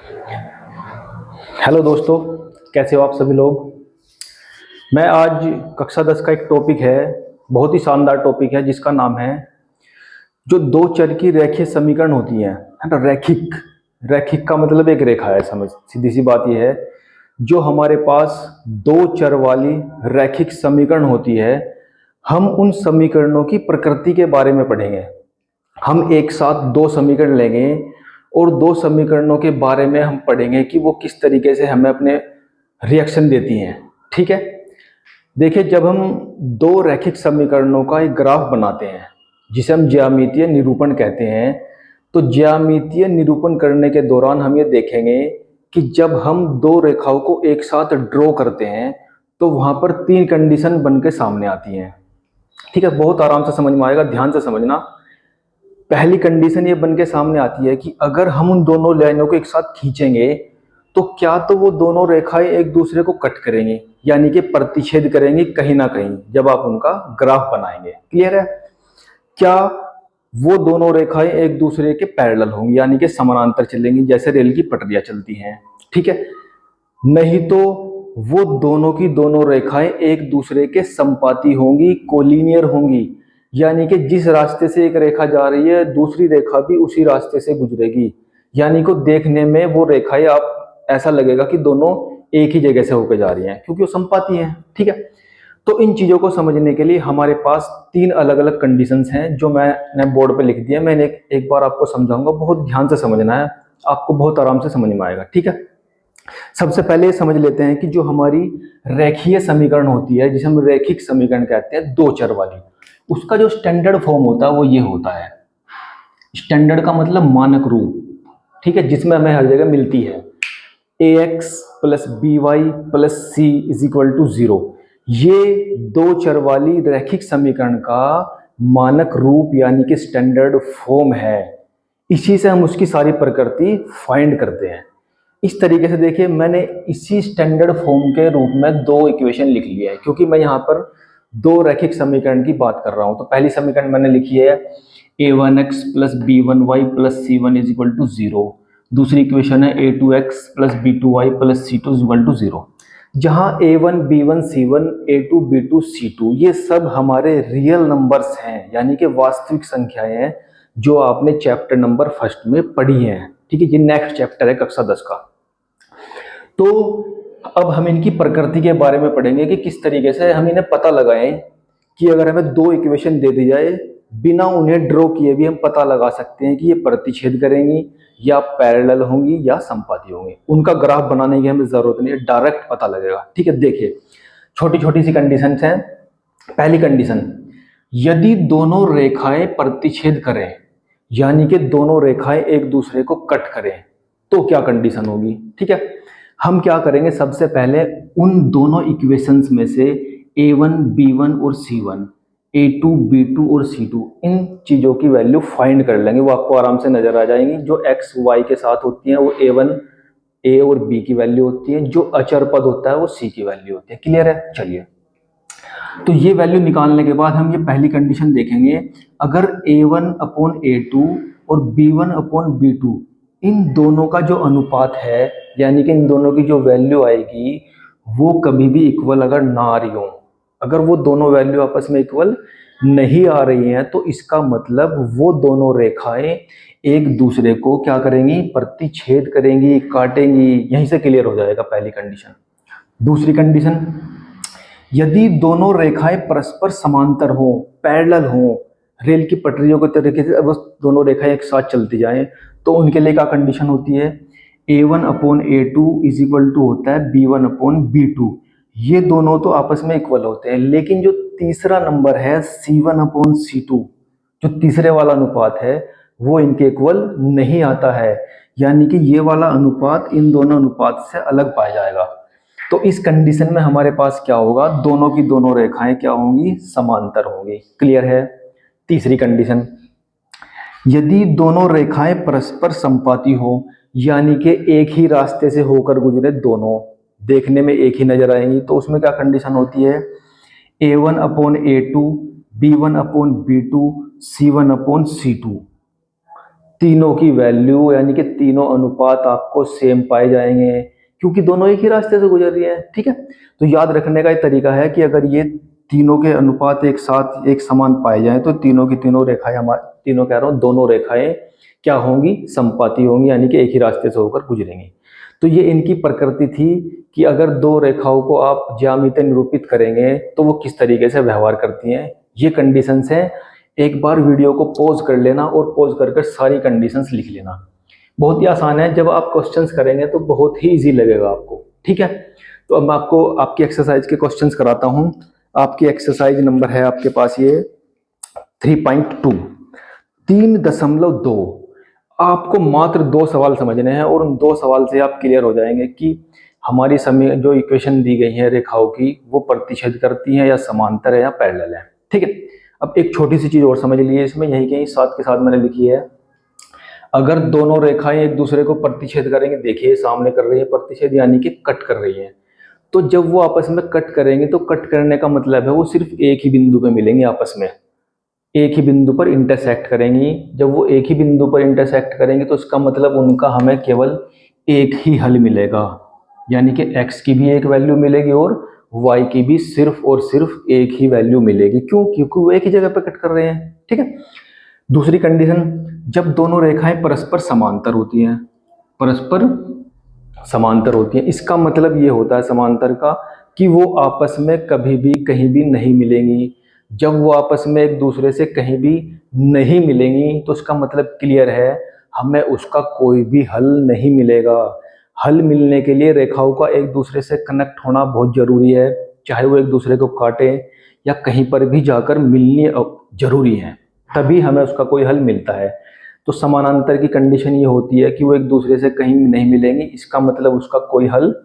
Hello दोस्तों, कैसे हो आप सभी लोग। मैं आज कक्षा 10 का एक टॉपिक है, बहुत ही शानदार टॉपिक है जिसका नाम है जो दो चर की रैखिक समीकरण होती है ना। रैखिक रैखिक का मतलब एक रेखा है, समझ सीधी सी बात यह है जो हमारे पास दो चर वाली रैखिक समीकरण होती है। हम उन समीकरणों की प्रकृति के बारे में पढ़ेंगे। हम एक साथ दो समीकरण लेंगे और दो समीकरणों के बारे में हम पढ़ेंगे कि वो किस तरीके से हमें अपने रिएक्शन देती हैं। ठीक है, देखिए, जब हम दो रैखिक समीकरणों का एक ग्राफ बनाते हैं जिसे हम ज्यामितीय निरूपण कहते हैं, तो ज्यामितीय निरूपण करने के दौरान हम ये देखेंगे कि जब हम दो रेखाओं को एक साथ ड्रॉ करते हैं तो वहां पर तीन कंडीशन बन के सामने आती हैं। ठीक है, बहुत आराम से समझ में आएगा, ध्यान से समझना। पहली कंडीशन ये बन के सामने आती है कि अगर हम उन दोनों लाइनों को एक साथ खींचेंगे तो क्या तो वो दोनों रेखाएं एक दूसरे को कट करेंगी, यानी कि प्रतिच्छेद करेंगी कहीं ना कहीं जब आप उनका ग्राफ बनाएंगे। क्लियर है? क्या वो दोनों रेखाएं एक दूसरे के पैरेलल होंगी, यानी कि समानांतर चलेंगी जैसे रेल की पटरियां चलती हैं। ठीक है, नहीं तो वो दोनों की दोनों रेखाएं एक दूसरे के संपाती होंगी, कोलिनियर होंगी, यानी कि जिस रास्ते से एक रेखा जा रही है दूसरी रेखा भी उसी रास्ते से गुजरेगी। यानी को देखने में वो रेखाएं आप ऐसा लगेगा कि दोनों एक ही जगह से होकर जा रही हैं क्योंकि वो संपाती हैं। ठीक है, तो इन चीजों को समझने के लिए हमारे पास तीन अलग अलग कंडीशंस हैं जो मैंने बोर्ड पे लिख दिया। मैंने एक बार आपको समझाऊंगा, बहुत ध्यान से समझना है, आपको बहुत आराम से समझ में आएगा। ठीक है, सबसे पहले समझ लेते हैं कि जो हमारी रेखीय समीकरण होती है जिसे हम रैखिक समीकरण कहते हैं दो चर वाली, उसका जो स्टैंडर्ड फॉर्म होता है वो ये होता है। स्टैंडर्ड का मतलब मानक रूप, ठीक है, जिसमें हमें हर जगह मिलती है ax plus B Y plus C is equal to 0। ये दो चर वाली रैखिक समीकरण का मानक रूप यानी कि स्टैंडर्ड फॉर्म है। इसी से हम उसकी सारी प्रकृति फाइंड करते हैं। इस तरीके से देखिए, मैंने इसी स्टैंडर्ड फॉर्म के रूप में दो इक्वेशन लिख लिए हैं क्योंकि मैं यहाँ पर दो रैखिक समीकरण की बात कर रहा हूँ। तो पहली समीकरण मैंने लिखी है a1x plus B one Y plus C one is equal to 0। दूसरी इक्वेशन है a2x plus B two Y plus C two is equal to 0। जहाँ a1 b1 c1 a2 b2 c2 ये सब हमारे रियल नंबर्स हैं, यानी कि वास्तविक संख्याएं हैं जो आपने चैप्टर नंबर फर्स्ट में पढ़ी हैं। ठीक है, ये नेक्स्ट चैप्टर है कक्षा 10 का। तो अब हम इनकी प्रकृति के बारे में पढ़ेंगे कि किस तरीके से हम इन्हें पता लगाएं कि अगर हमें दो इक्वेशन दे दी जाए बिना उन्हें ड्रॉ किए भी हम पता लगा सकते हैं कि ये प्रतिच्छेद करेंगी या पैरेलल होंगी या संपाती होंगी। उनका ग्राफ बनाने की हमें जरूरत नहीं है, डायरेक्ट पता लगेगा। ठीक है, देखिए, छोटी छोटी सी कंडीशंस हैं। पहली कंडीशन, यदि दोनों रेखाएं प्रतिच्छेद करें यानी कि दोनों रेखाएं एक दूसरे को कट करें तो क्या कंडीशन होगी। ठीक है, हम क्या करेंगे, सबसे पहले उन दोनों इक्वेशंस में से a1 b1 और c1 a2 b2 और c2 इन चीज़ों की वैल्यू फाइंड कर लेंगे। वो आपको आराम से नजर आ जाएंगी। जो x y के साथ होती हैं वो a1 a और b की वैल्यू होती है, जो अचर पद होता है वो c की वैल्यू होती है। क्लियर है? चलिए, तो ये वैल्यू निकालने के बाद हम ये पहली कंडीशन देखेंगे। अगर a1 अपॉन a2 और b1 अपॉन b2 इन दोनों का जो अनुपात है, यानी कि इन दोनों की जो वैल्यू आएगी वो कभी भी इक्वल अगर ना आ रही हो, अगर वो दोनों वैल्यू आपस में इक्वल नहीं आ रही हैं तो इसका मतलब वो दोनों रेखाएं एक दूसरे को क्या करेंगी, प्रतिच्छेद करेंगी, काटेंगी। यहीं से क्लियर हो जाएगा पहली कंडीशन। दूसरी कंडीशन, यदि दोनों रेखाएं परस्पर समांतर हो, पैरेलल हो, रेल की पटरियों के तरीके से बस दोनों रेखाएं एक साथ चलती जाएं तो उनके लिए क्या कंडीशन होती है, a1 upon a2 is equal to होता है b1 अपॉन b2। ये दोनों तो आपस में इक्वल होते हैं, लेकिन जो तीसरा नंबर है c1 अपॉन c2, जो तीसरे वाला अनुपात है वो इनके इक्वल नहीं आता है, यानी कि ये वाला अनुपात इन दोनों अनुपात से अलग पाया जाएगा। तो इस कंडीशन में हमारे पास क्या होगा, दोनों की दोनों रेखाएं क्या होंगी, समांतर होंगी। क्लियर है? तीसरी कंडीशन, यदि दोनों रेखाएं परस्पर संपाती हो यानी कि एक ही रास्ते से होकर गुजरे, दोनों देखने में एक ही नजर आएंगी, तो उसमें क्या कंडीशन होती है, a1 upon a2 b1 upon b2 c1 upon c2। तीनों की वैल्यू यानी कि तीनों अनुपात आपको सेम पाए जाएंगे, क्योंकि दोनों एक ही रास्ते से गुजर रही है। ठीक है, तो याद रखने का एक तरीका है कि अगर ये तीनों के अनुपात एक साथ एक समान पाए जाएं तो तीनों की तीनों रेखाएं, हमारे तीनों कह रहा हूँ दोनों रेखाएं क्या होंगी, समपाती होंगी, यानी कि एक ही रास्ते से होकर गुजरेंगी। तो ये इनकी प्रकृति थी कि अगर दो रेखाओं को आप ज्यामिति निरूपित करेंगे तो वो किस तरीके से व्यवहार करती हैं, ये कंडीशंस हैं। एक बार वीडियो को पॉज कर लेना और पॉज कर सारी कंडीशंस लिख लेना। बहुत ही आसान है, जब आप क्वेश्चंस करेंगे तो बहुत ही इजी लगेगा आपको। ठीक है, तो अब मैं आपको आपकी एक्सरसाइज के क्वेश्चंस कराता हूँ। आपकी एक्सरसाइज नंबर है आपके पास ये 3.2 3.2। आपको मात्र 2 सवाल समझने हैं और उन 2 सवाल से आप क्लियर हो जाएंगे कि हमारी समय जो इक्वेशन दी गई है रेखाओं की वो प्रतिच्छेद करती हैं या समांतर है या पैरेलल है। ठीक है, अब एक छोटी सी चीज और समझ लीजिए इसमें, यही कहीं साथ के साथ मैंने लिखी है। अगर दोनों रेखाएं एक दूसरे को प्रतिच्छेद करेंगे, देखिए सामने कर रही है प्रतिच्छेद यानी कि कट कर रही है, तो जब वो आपस में कट करेंगे तो कट करने का मतलब है वो सिर्फ एक ही बिंदु पे मिलेंगे, आपस में एक ही बिंदु पर इंटरसेक्ट करेंगी। जब वो एक ही बिंदु पर इंटरसेक्ट करेंगे तो इसका मतलब उनका हमें केवल एक ही हल मिलेगा, यानी कि x की भी एक वैल्यू मिलेगी और y की भी सिर्फ और सिर्फ एक ही वैल्यू मिलेगी। क्यों? क्योंकि वो एक ही जगह पर कट कर रहे हैं। ठीक है, दूसरी कंडीशन, जब दोनों रेखाएं परस्पर समांतर होती हैं, परस्पर समांतर होती हैं, इसका मतलब ये होता है समांतर का कि वो आपस में कभी भी कहीं भी नहीं मिलेंगी। जब वो आपस में एक दूसरे से कहीं भी नहीं मिलेंगी तो उसका मतलब क्लियर है, हमें उसका कोई भी हल नहीं मिलेगा। हल मिलने के लिए रेखाओं का एक दूसरे से कनेक्ट होना बहुत जरूरी है, चाहे वो एक दूसरे को काटे या कहीं पर भी जाकर मिलनी जरूरी है, तभी हमें उसका कोई हल मिलता है। तो समानांतर की कंडीशन ये होती है कि वो एक दूसरे से कहीं नहीं मिलेंगी, इसका मतलब उसका कोई हल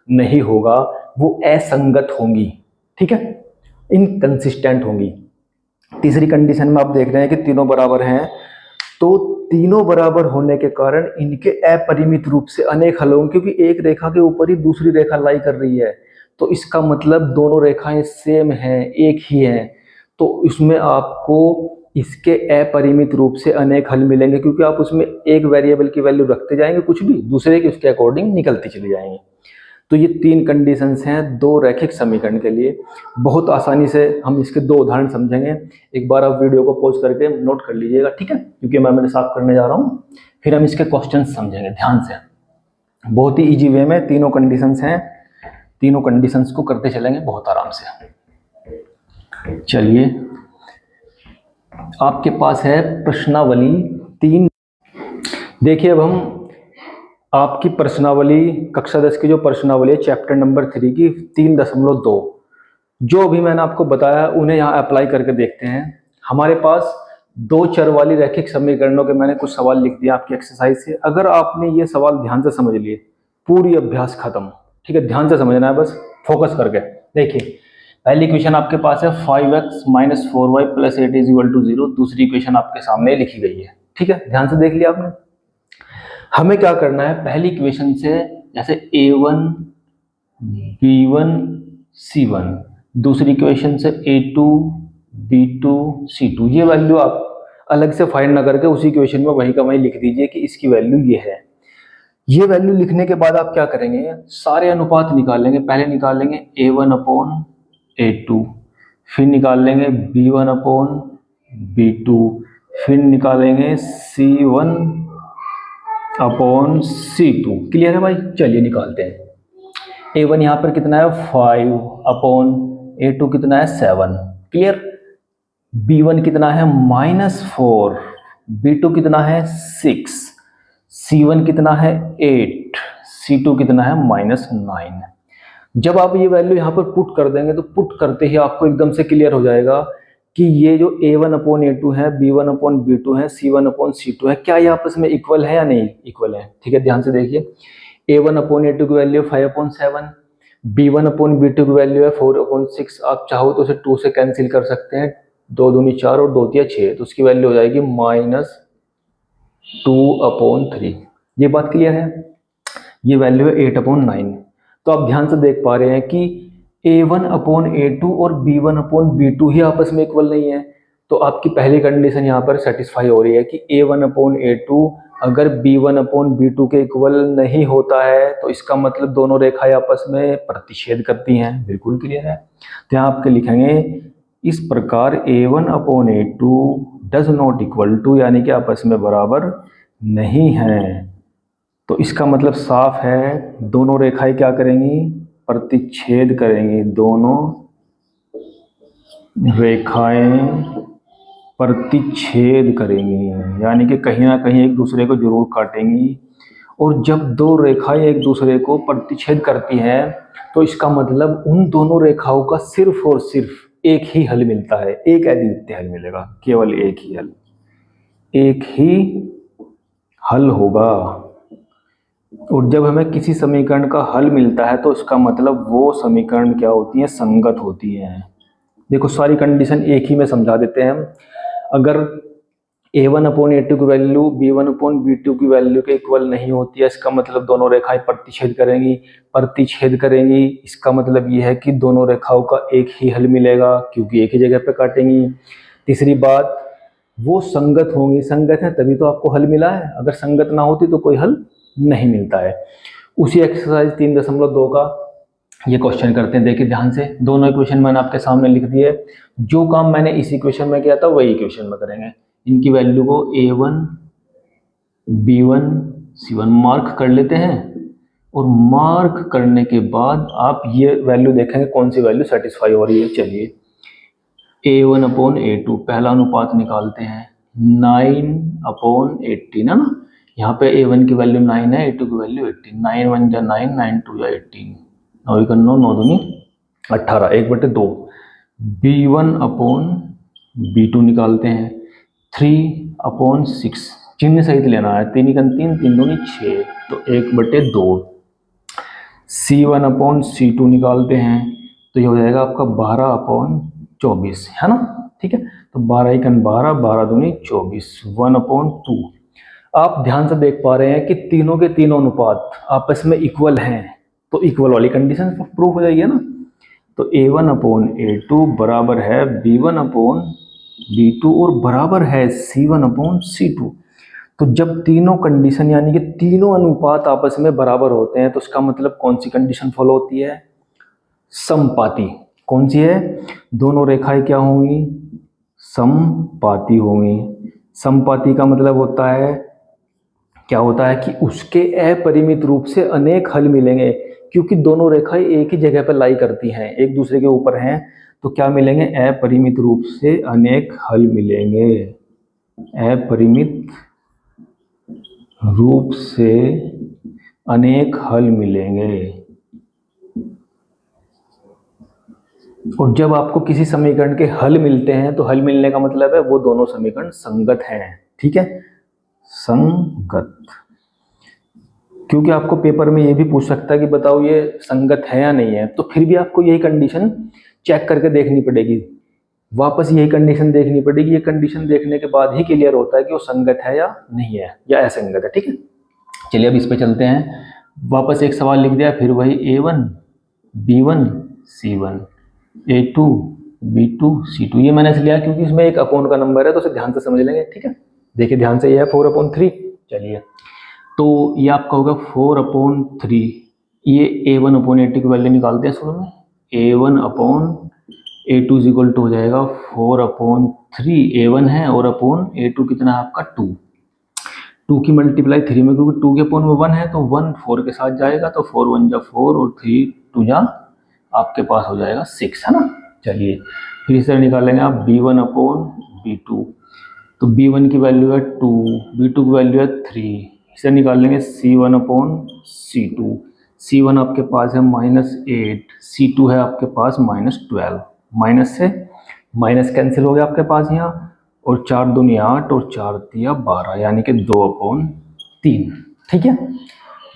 नहीं होगा, वो असंगत होंगी। ठीक है, इनकंसिस्टेंट होंगी। तीसरी कंडीशन में आप देख रहे हैं कि तीनों बराबर हैं, तो तीनों बराबर होने के कारण इनके अपरिमित रूप से अनेक हल होंगे, क्योंकि एक रेखा के ऊपर ही दूसरी रेखा लाई कर रही है, तो इसका मतलब दोनों रेखाएं सेम हैं, एक ही हैं, तो इसमें आपको इसके अपरिमित रूप से अनेक हल मिलेंगे, क्योंकि आप उसमें एक वेरिएबल की वैल्यू रखते जाएंगे, कुछ भी दूसरे की उसके अकॉर्डिंग निकलती चली जाएंगी। तो ये 3 कंडीशंस हैं दो रैखिक समीकरण के लिए। बहुत आसानी से हम इसके 2 उदाहरण समझेंगे। एक बार आप वीडियो को पॉज करके नोट कर लीजिएगा, ठीक है, क्योंकि मैंने साफ करने जा रहा हूँ, फिर हम इसके क्वेश्चन समझेंगे ध्यान से। बहुत ही इजी वे में तीनों कंडीशंस हैं, तीनों कंडीशंस को करते चलेंगे बहुत आराम से। चलिए, आपके पास है प्रश्नावली 3। देखिए, अब हम आपकी प्रश्नावली कक्षा 10 की जो प्रश्नावली है चैप्टर नंबर 3 की 3.2 जो अभी मैंने आपको बताया उन्हें यहाँ अप्लाई करके देखते हैं। हमारे पास 2 चर वाली रैखिक समीकरणों के मैंने कुछ सवाल लिख दिए आपकी एक्सरसाइज से। अगर आपने ये सवाल ध्यान से समझ लिए, पूरी अभ्यास खत्म। ठीक है, ध्यान से समझना है, बस फोकस करके। देखिए, पहली इक्वेशन आपके पास है 5x - 4y + 8 = 0। दूसरी इक्वेशन आपके सामने लिखी गई है। ठीक है, ध्यान से देख लिया आपने। हमें क्या करना है, पहली इक्वेशन से जैसे a1 b1 c1, दूसरी इक्वेशन से a2 b2 c2, ये वैल्यू आप अलग से फाइंड ना करके उसी इक्वेशन में वही का वही लिख दीजिए कि इसकी वैल्यू ये है। ये वैल्यू लिखने के बाद आप क्या करेंगे, सारे अनुपात निकालेंगे। पहले निकालेंगे a1/a2, फिर निकाल लेंगे b1/b2, फिर निकालेंगे c1/c2। क्लियर है भाई? चलिए निकालते हैं। a1 यहाँ पर कितना है 5/a2 कितना है 7। क्लियर? b1 कितना है -4, b2 कितना है 6, c1 कितना है 8, c2 कितना है -9। जब आप ये वैल्यू यहाँ पर पुट कर देंगे तो पुट करते ही आपको एकदम से क्लियर हो जाएगा कि ये जो a1/a2 है, b1/b2 है, c1/c2 है, क्या ये आपस में इक्वल है या नहीं इक्वल है। ठीक है, ध्यान से देखिए, a1/a2 की वैल्यू 5/7, b1/b2 की वैल्यू है 4/6। आप चाहो तो उसे 2 से कैंसिल कर सकते हैं, 2 दूनी 4 और 2 तिया 6, तो उसकी वैल्यू हो जाएगी -2/3। ये बात क्लियर है? ये वैल्यू है 8/9। तो आप ध्यान से देख पा रहे हैं कि a1/a2 और b1/b2 ही आपस में इक्वल नहीं है। तो आपकी पहली कंडीशन यहाँ पर सेटिस्फाई हो रही है कि A1/A2 अगर B1/B2 के इक्वल नहीं होता है तो इसका मतलब दोनों रेखाएं आपस में प्रतिच्छेद करती हैं। बिल्कुल क्लियर है। तो यहाँ आपके लिखेंगे इस प्रकार A1/A2 does not equal to, यानी कि आपस में बराबर नहीं है। तो इसका मतलब साफ है, दोनों रेखाएं क्या करेंगी, प्रतिच्छेद करेंगी। दोनों रेखाएं प्रतिच्छेद करेंगी, यानी कि कहीं ना कहीं एक दूसरे को जरूर काटेंगी। और जब दो रेखाएं एक दूसरे को प्रतिच्छेद करती हैं तो इसका मतलब उन दोनों रेखाओं का सिर्फ और सिर्फ एक ही हल मिलता है, एक अद्वितीय हल मिलेगा, केवल एक ही हल, एक ही हल होगा। और जब हमें किसी समीकरण का हल मिलता है तो इसका मतलब वो समीकरण क्या होती है, संगत होती है। देखो सारी कंडीशन एक ही में समझा देते हैं हम। अगर A1/A2 की वैल्यू B1/B2 की वैल्यू के इक्वल नहीं होती है, इसका मतलब दोनों रेखाएं प्रतिच्छेद करेंगी। प्रतिच्छेद करेंगी इसका मतलब ये है कि दोनों रेखाओं का एक ही हल मिलेगा, क्योंकि एक ही जगह पे काटेंगी। तीसरी बात, वो संगत होंगी। संगत है तभी तो आपको हल मिला है, अगर संगत ना होती तो कोई हल नहीं मिलता है। उसी एक्सरसाइज 3.2 का ये क्वेश्चन करते हैं। देखिए ध्यान से, दोनों इक्वेशन मैंने आपके सामने लिख दिए। जो काम मैंने इस इक्वेशन में किया था वही इक्वेशन में करेंगे। इनकी वैल्यू को A1 B1 C1 मार्क कर लेते हैं, और मार्क करने के बाद आप ये वैल्यू देखेंगे कौन सी वैल्यू सेटिस्फाई हो रही है। चलिए A1/A2 पहला अनुपात निकालते हैं, 9/18 है ना। यहाँ पे A1 की वैल्यू 9 है, A2 की वैल्यू 18। 9 1 जा 9, 9 2 जा 18, 9 9 दूनी 18, 1/2। B1/B2 निकालते हैं, 3/6, चिन्ह सहित लेना है, 3 1 3, 3 दूनी 6, तो 1/2। C1/C2 निकालते हैं तो ये हो जाएगा आपका 12/24, है ना। ठीक है, तो 12 1 12, 12 दूनी 24, 1/2। आप ध्यान से देख पा रहे हैं कि तीनों के तीनों अनुपात आपस में इक्वल हैं, तो इक्वल वाली कंडीशन प्रूव हो जाएगी ना। तो A1/A2 बराबर है B1/B2 और बराबर है C1/C2। तो जब तीनों कंडीशन यानी कि तीनों अनुपात आपस में बराबर होते हैं तो इसका मतलब कौन सी कंडीशन फॉलो होती है, समपाती। कौन सी है, दोनों रेखाएं क्या होंगी, समपाती होंगी। समपाती का मतलब होता है, क्या होता है कि उसके अपरिमित रूप से अनेक हल मिलेंगे, क्योंकि दोनों रेखाएं एक ही जगह पर लाई करती हैं, एक दूसरे के ऊपर हैं, तो क्या मिलेंगे, अपरिमित रूप से अनेक हल मिलेंगे। अपरिमित रूप से अनेक हल मिलेंगे। और जब आपको किसी समीकरण के हल मिलते हैं तो हल मिलने का मतलब है वो दोनों समीकरण संगत हैं। ठीक है, संगत। क्योंकि आपको पेपर में ये भी पूछ सकता है कि बताओ ये संगत है या नहीं है, तो फिर भी आपको यही कंडीशन चेक करके देखनी पड़ेगी, वापस यही कंडीशन देखनी पड़ेगी। ये कंडीशन देखने के बाद ही क्लियर होता है कि वो संगत है या नहीं है, या असंगत है। ठीक है, चलिए अब इस पे चलते हैं। वापस एक सवाल लिख दिया, फिर वही A1 B1 C1, A2 B2 C2। ये मैंने इसलिए लिया क्योंकि इसमें एक अपॉन का नंबर है, तो उसे ध्यान से समझ लेंगे। ठीक है, देखिए ध्यान से, ये है 4/3। चलिए, तो ये आपका होगा 4/3। ये A1/A2 की वैल्यू निकालते हैं शुरू में। A1/A2 इज इक्वल टू हो जाएगा 4/3। A1 है और अपॉन A2 कितना है आपका 2। 2 की मल्टीप्लाई 3 में, क्योंकि 2 के अपॉन में 1 है तो 1 4 के साथ जाएगा, तो 4 1 जा 4 और 3 2 जा आपके पास हो जाएगा 6, है ना। चलिए फिर इसे निकालेंगे आप B1/B2। तो B1 की वैल्यू है 2, B2 की वैल्यू है 3। इसे निकाल लेंगे C1/C2। C1 आपके पास है -8, C2 है आपके पास -12। माइनस से माइनस कैंसिल हो गया आपके पास यहाँ, और 4 दूनी 8 और 4 तिया 12, यानी कि 2/3। ठीक है,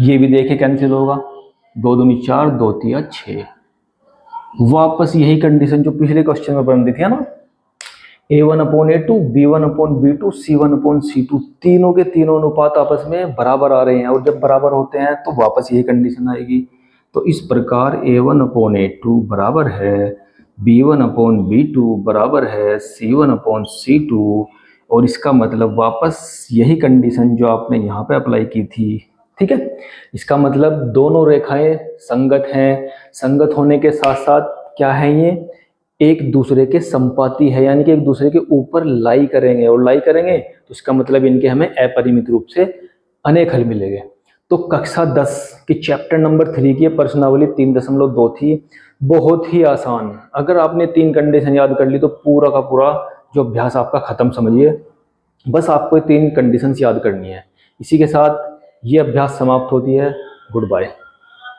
ये भी देखिए कैंसिल होगा, 2 दूनी 4, 2 तिया 6। वापस यही कंडीशन जो पिछले क्वेश्चन में बन रही थी, है ना। A1/A2 B1/B2 C1/C2, तीनों के तीनों अनुपात आपस में बराबर आ रहे हैं, और जब बराबर होते हैं तो वापस यही कंडीशन आएगी। तो इस प्रकार A1/A2 बराबर है B1/B2 बराबर है C1/C2। और इसका मतलब वापस यही कंडीशन जो आपने यहाँ पे अप्लाई की थी, ठीक है। इसका मतलब दोनों रेखाएं संगत हैं, संगत होने के साथ साथ क्या है, ये एक दूसरे के संपाती है, यानी कि एक दूसरे के ऊपर लाई करेंगे, और लाई करेंगे तो इसका मतलब इनके हमें अपरिमित रूप से अनेक हल मिलेंगे। तो कक्षा 10 की चैप्टर नंबर 3 की प्रश्नावली 3.2 थी, बहुत ही आसान। अगर आपने 3 कंडीशन याद कर ली तो पूरा का पूरा जो अभ्यास आपका खत्म समझिए। बस आपको 3 कंडीशंस याद करनी है। इसी के साथ ये अभ्यास समाप्त होती है। Good bye.